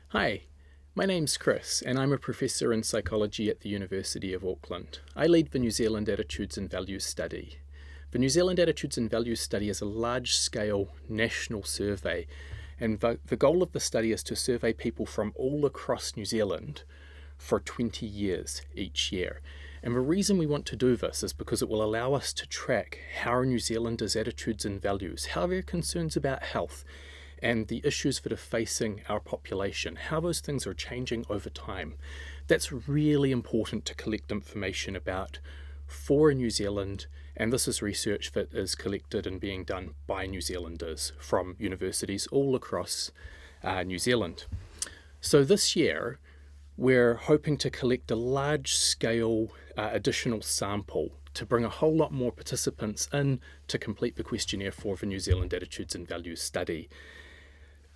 Hi, my name's Chris and I'm a professor in psychology at the University of Auckland. I lead the New Zealand Attitudes and Values Study. The New Zealand Attitudes and Values Study is a large-scale national survey, and the goal of the study is to survey people from all across New Zealand for 20 years each year. And the reason we want to do this is because it will allow us to track how New Zealanders' attitudes and values, how their concerns about health, and the issues that are facing our population, how those things are changing over time. That's really important to collect information about for New Zealand, and this is research that is collected and being done by New Zealanders from universities all across New Zealand. So this year, we're hoping to collect a large-scale additional sample to bring a whole lot more participants in to complete the questionnaire for the New Zealand Attitudes and Values Study.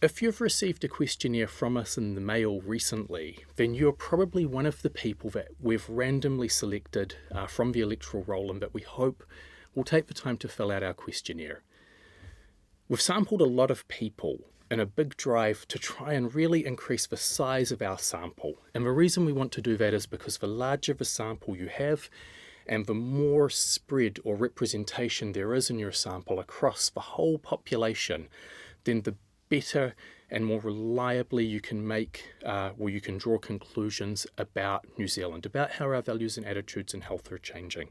If you've received a questionnaire from us in the mail recently, then you're probably one of the people that we've randomly selected from the electoral roll and that we hope will take the time to fill out our questionnaire. We've sampled a lot of people in a big drive to try and really increase the size of our sample. And the reason we want to do that is because the larger the sample you have and the more spread or representation there is in your sample across the whole population, then the better and more reliably you can make you can draw conclusions about New Zealand, about how our values and attitudes and health are changing.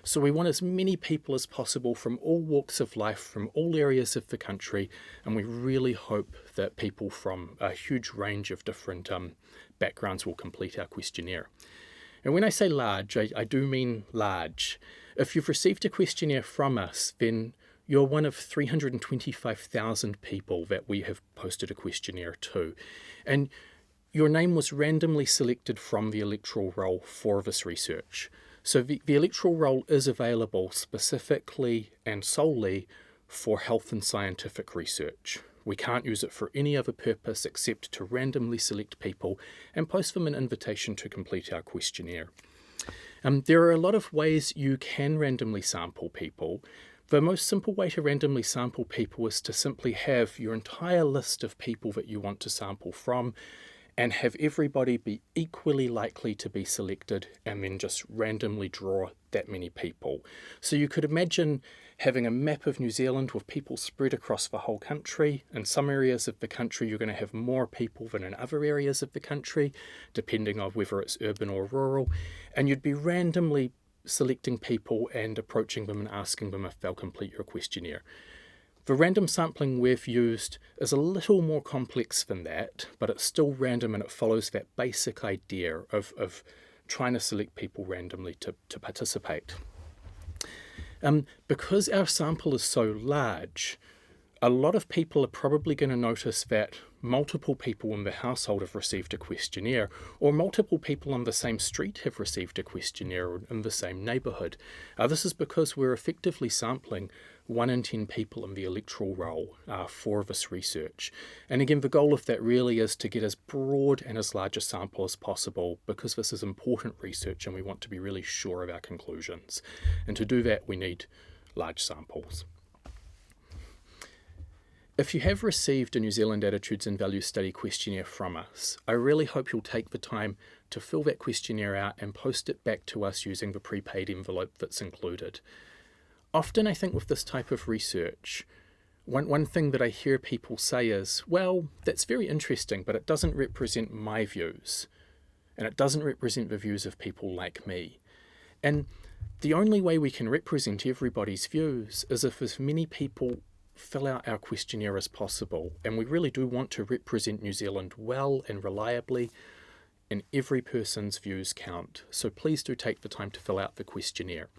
So we want as many people as possible from all walks of life, from all areas of the country, and we really hope that people from a huge range of different backgrounds will complete our questionnaire. And when I say large, I do mean large. If you've received a questionnaire from us, then you're one of 325,000 people that we have posted a questionnaire to. And your name was randomly selected from the electoral roll for this research. So the electoral roll is available specifically and solely for health and scientific research. We can't use it for any other purpose except to randomly select people and post them an invitation to complete our questionnaire. There are a lot of ways you can randomly sample people. The most simple way to randomly sample people is to simply have your entire list of people that you want to sample from and have everybody be equally likely to be selected and then just randomly draw that many people. So you could imagine having a map of New Zealand with people spread across the whole country. In some areas of the country you're going to have more people than in other areas of the country, depending on whether it's urban or rural, and you'd be randomly selecting people and approaching them and asking them if they'll complete your questionnaire. The random sampling we've used is a little more complex than that, but it's still random and it follows that basic idea of trying to select people randomly to participate. Because our sample is so large, a lot of people are probably going to notice that multiple people in the household have received a questionnaire, or multiple people on the same street have received a questionnaire in the same neighbourhood. This is because we're effectively sampling 1 in 10 people in the electoral roll for this research. And again, the goal of that really is to get as broad and as large a sample as possible, because this is important research and we want to be really sure of our conclusions. And to do that, we need large samples. If you have received a New Zealand Attitudes and Values Study questionnaire from us, I really hope you'll take the time to fill that questionnaire out and post it back to us using the prepaid envelope that's included. Often I think with this type of research, one thing that I hear people say is, well, that's very interesting, but it doesn't represent my views, and it doesn't represent the views of people like me. And the only way we can represent everybody's views is if as many people fill out our questionnaire as possible, and we really do want to represent New Zealand well and reliably, and every person's views count. So please do take the time to fill out the questionnaire.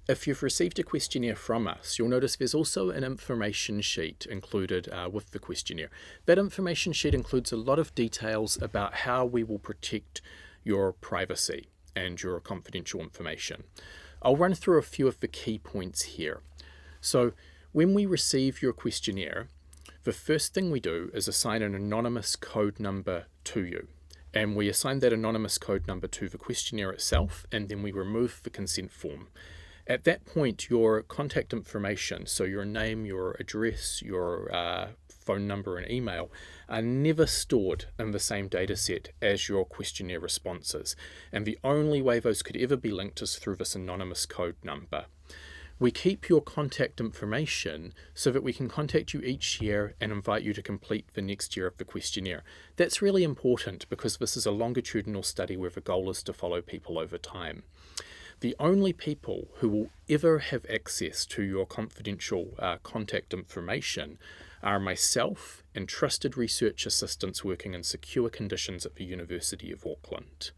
If you've received a questionnaire from us, you'll notice there's also an information sheet included with the questionnaire. That information sheet includes a lot of details about how we will protect your privacy and your confidential information. I'll run through a few of the key points here. So when we receive your questionnaire, the first thing we do is assign an anonymous code number to you. And we assign that anonymous code number to the questionnaire itself, and then we remove the consent form. At that point, your contact information, so your name, your address, your phone number and email, are never stored in the same data set as your questionnaire responses. And the only way those could ever be linked is through this anonymous code number. We keep your contact information so that we can contact you each year and invite you to complete the next year of the questionnaire. That's really important because this is a longitudinal study where the goal is to follow people over time. The only people who will ever have access to your confidential contact information are myself and trusted research assistants working in secure conditions at the University of Auckland.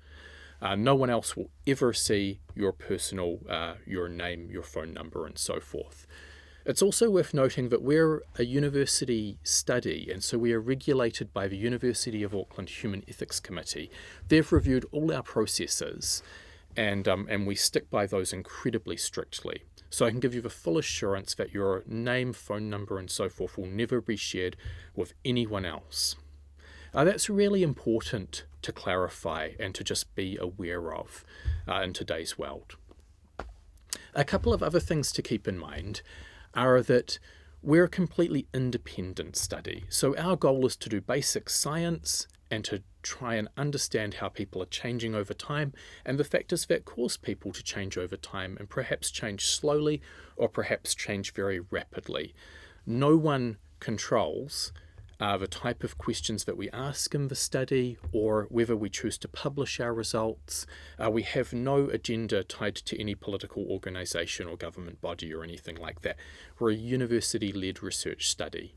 No one else will ever see your personal, your name, your phone number, and so forth. It's also worth noting that we're a university study, and so we are regulated by the University of Auckland Human Ethics Committee. They've reviewed all our processes, and we stick by those incredibly strictly. So I can give you the full assurance that your name, phone number, and so forth will never be shared with anyone else. That's really important to clarify and to just be aware of in today's world. A couple of other things to keep in mind are that we're a completely independent study. So our goal is to do basic science and to try and understand how people are changing over time and the factors that cause people to change over time and perhaps change slowly or perhaps change very rapidly. No one controls the type of questions that we ask in the study or whether we choose to publish our results. We have no agenda tied to any political organisation or government body or anything like that. We're a university-led research study.